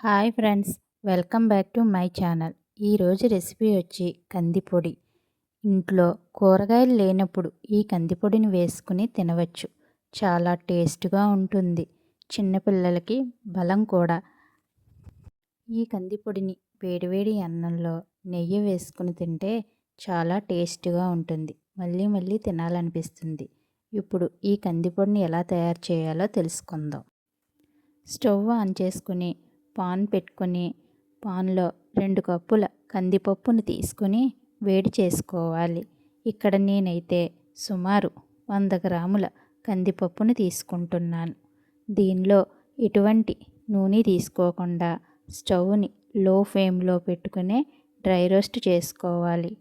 Hi friends, welcome back to my channel. ఈరోజు recipe వచ్చి కందిపొడి. ఇంట్లో కూరగాయలు లేనప్పుడు ఈ కందిపొడిని వేసుకుని తినవచ్చు. చాలా టేస్ట్గా ఉంటుంది. చిన్నపిల్లలకి బలం కూడా. ఈ కందిపొడిని వేడివేడి అన్నంలో నెయ్యి వేసుకుని తింటే చాలా టేస్ట్గా ఉంటుంది. మళ్ళీ మళ్ళీ తినాలనిపిస్తుంది. ఇప్పుడు ఈ కందిపొడిని ఎలా తయారు చేయాలో తెలుసుకుందాం. స్టవ్ ఆన్ చేసుకుని పాన్ పెట్టుకొని పాన్లో 2 కప్పుల కందిపప్పును తీసుకొని వేడి చేసుకోవాలి. ఇక్కడ నేనైతే సుమారు 100 గ్రాముల కందిపప్పును తీసుకుంటున్నాను. దీనిలో ఎటువంటి నూనె తీసుకోకుండా స్టవ్ని లో ఫ్లేమ్లో పెట్టుకుని డ్రై రోస్ట్ చేసుకోవాలి.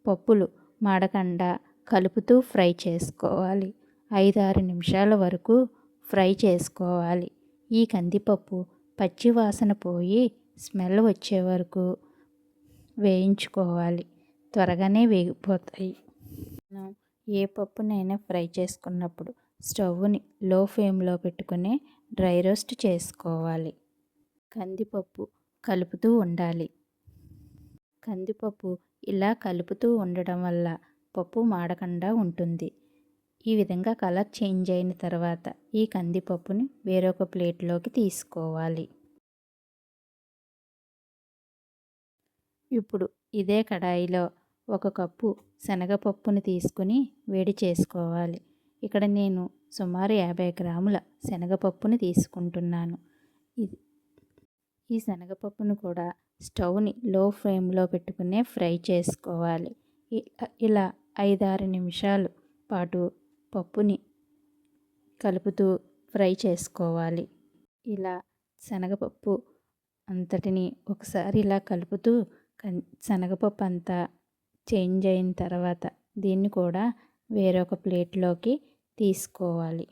పప్పులు మాడకుండా కలుపుతూ ఫ్రై చేసుకోవాలి. 5-6 నిమిషాల వరకు ఫ్రై చేసుకోవాలి. ఈ కందిపప్పు పచ్చి వాసన పోయి స్మెల్ వచ్చే వరకు వేయించుకోవాలి. త్వరగానే వేగిపోతాయి. మనం ఏ పప్పునైనా ఫ్రై చేసుకున్నప్పుడు స్టవ్ని లో ఫ్లేమ్లో పెట్టుకుని డ్రై రోస్ట్ చేసుకోవాలి. కందిపప్పు కలుపుతూ ఉండాలి. కందిపప్పు ఇలా కలుపుతూ ఉండడం వల్ల పప్పు మాడకుండా ఉంటుంది. ఈ విధంగా కలర్ చేంజ్ అయిన తర్వాత ఈ కందిపప్పుని వేరొక ప్లేట్లోకి తీసుకోవాలి. ఇప్పుడు ఇదే కడాయిలో 1 కప్పు శనగపప్పుని తీసుకుని వేడి చేసుకోవాలి. ఇక్కడ నేను సుమారు 50 గ్రాముల శనగపప్పుని తీసుకుంటున్నాను. ఈ శనగపప్పును కూడా స్టవ్ని లో ఫ్లేమ్లో పెట్టుకునే ఫ్రై చేసుకోవాలి. ఇలా 5-6 నిమిషాలు పాటు పప్పుని కలుపుతూ ఫ్రై చేసుకోవాలి. ఇలా శనగపప్పు అంతటిని ఒకసారి ఇలా కలుపుతూ శనగపప్పు అంతా చేంజ్ అయిన తర్వాత దీన్ని కూడా వేరొక ప్లేట్లోకి తీసుకోవాలి.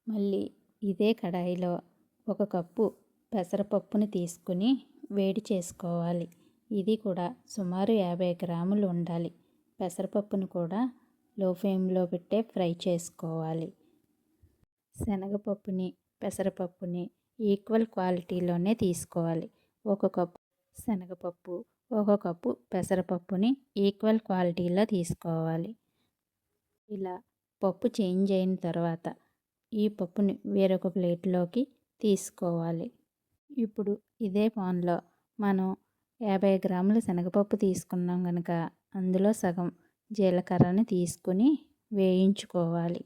మళ్ళీ ఇదే కడాయిలో 1 కప్పు పెసరపప్పుని తీసుకుని వేడి చేసుకోవాలి. ఇది కూడా సుమారు 50 గ్రాములు ఉండాలి. పెసరపప్పును కూడా లో ఫ్లేమ్లో పెట్టే ఫ్రై చేసుకోవాలి. శనగపప్పుని పెసరపప్పుని ఈక్వల్ క్వాలిటీలోనే తీసుకోవాలి. 1 కప్పు శనగపప్పు 1 కప్పు పెసరపప్పుని ఈక్వల్ క్వాలిటీలో తీసుకోవాలి. ఇలా పప్పు చేంజ్ అయిన తర్వాత ఈ పప్పుని వేరొక ప్లేట్లోకి తీసుకోవాలి. ఇప్పుడు ఇదే పాన్లో మనం 50 గ్రాముల శనగపప్పు తీసుకున్నాం కనుక అందులో సగం జీలకర్రని తీసుకుని వేయించుకోవాలి.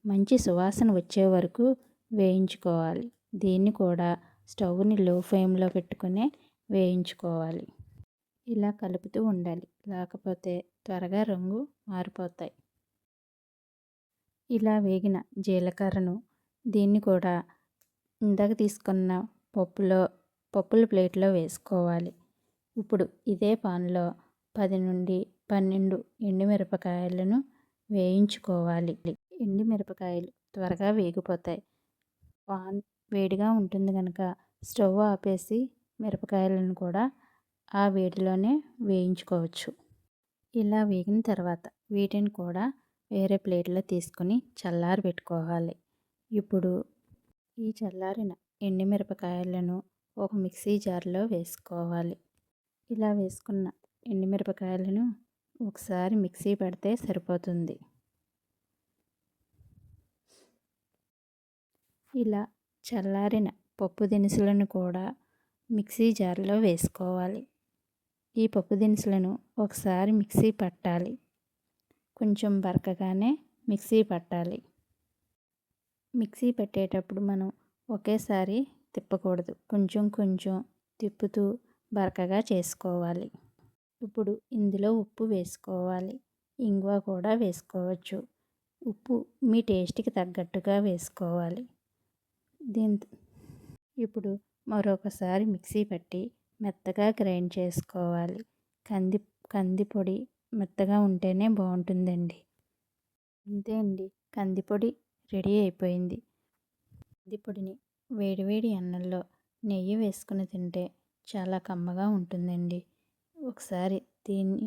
మంచి సువాసన వచ్చే వరకు వేయించుకోవాలి. దీన్ని కూడా స్టవ్ని లో ఫ్లేమ్లో పెట్టుకుని వేయించుకోవాలి. ఇలా కలుపుతూ ఉండాలి, లేకపోతే త్వరగా రంగు మారిపోతాయి. ఇలా వేగిన జీలకర్రను దీన్ని కూడా ఇందాక తీసుకున్న పప్పుల ప్లేట్లో వేసుకోవాలి. ఇప్పుడు ఇదే పాన్లో 10 నుండి 12 ఎండుమిరపకాయలను వేయించుకోవాలి. ఎండుమిరపకాయలు త్వరగా వేగిపోతాయి. పాన్ వేడిగా ఉంటుంది కనుక స్టవ్ ఆపేసి మిరపకాయలను కూడా ఆ వేడిలోనే వేయించుకోవచ్చు. ఇలా వేగిన తర్వాత వీటిని కూడా వేరే ప్లేట్లో తీసుకుని చల్లారి పెట్టుకోవాలి. ఇప్పుడు ఈ చల్లారిన ఎండుమిరపకాయలను ఒక మిక్సీ జార్లో వేసుకోవాలి. ఇలా వేసుకున్న ఎండుమిరపకాయలను ఒకసారి మిక్సీ పెడితే సరిపోతుంది. ఇలా చల్లారిన పప్పు దినుసులను కూడా మిక్సీ జార్లో వేసుకోవాలి. ఈ పప్పు దినుసులను ఒకసారి మిక్సీ పట్టాలి. కొంచెం బరకగానే మిక్సీ పట్టాలి. మిక్సీ పెట్టేటప్పుడు మనం ఒకేసారి తిప్పకూడదు. కొంచెం కొంచెం తిప్పుతూ బరకగా చేసుకోవాలి. ఇప్పుడు ఇందులో ఉప్పు వేసుకోవాలి. ఇంగువ కూడా వేసుకోవచ్చు. ఉప్పు మీ టేస్ట్కి తగ్గట్టుగా వేసుకోవాలి. ఇప్పుడు మరొకసారి మిక్సీ పట్టి మెత్తగా గ్రైండ్ చేసుకోవాలి. కందిపొడి మెత్తగా ఉంటేనే బాగుంటుందండి. అంతే అండి, కందిపొడి రెడీ అయిపోయింది. కందిపొడిని వేడివేడి అన్నంలో నెయ్యి వేసుకుని తింటే చాలా కమ్మగా ఉంటుందండి. ఒకసారి దీన్ని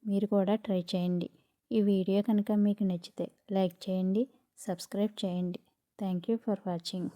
మీరు కూడా ట్రై చేయండి. ఈ వీడియో కనుక మీకు నచ్చితే లైక్ చేయండి, సబ్స్క్రైబ్ చేయండి. Thank you for watching.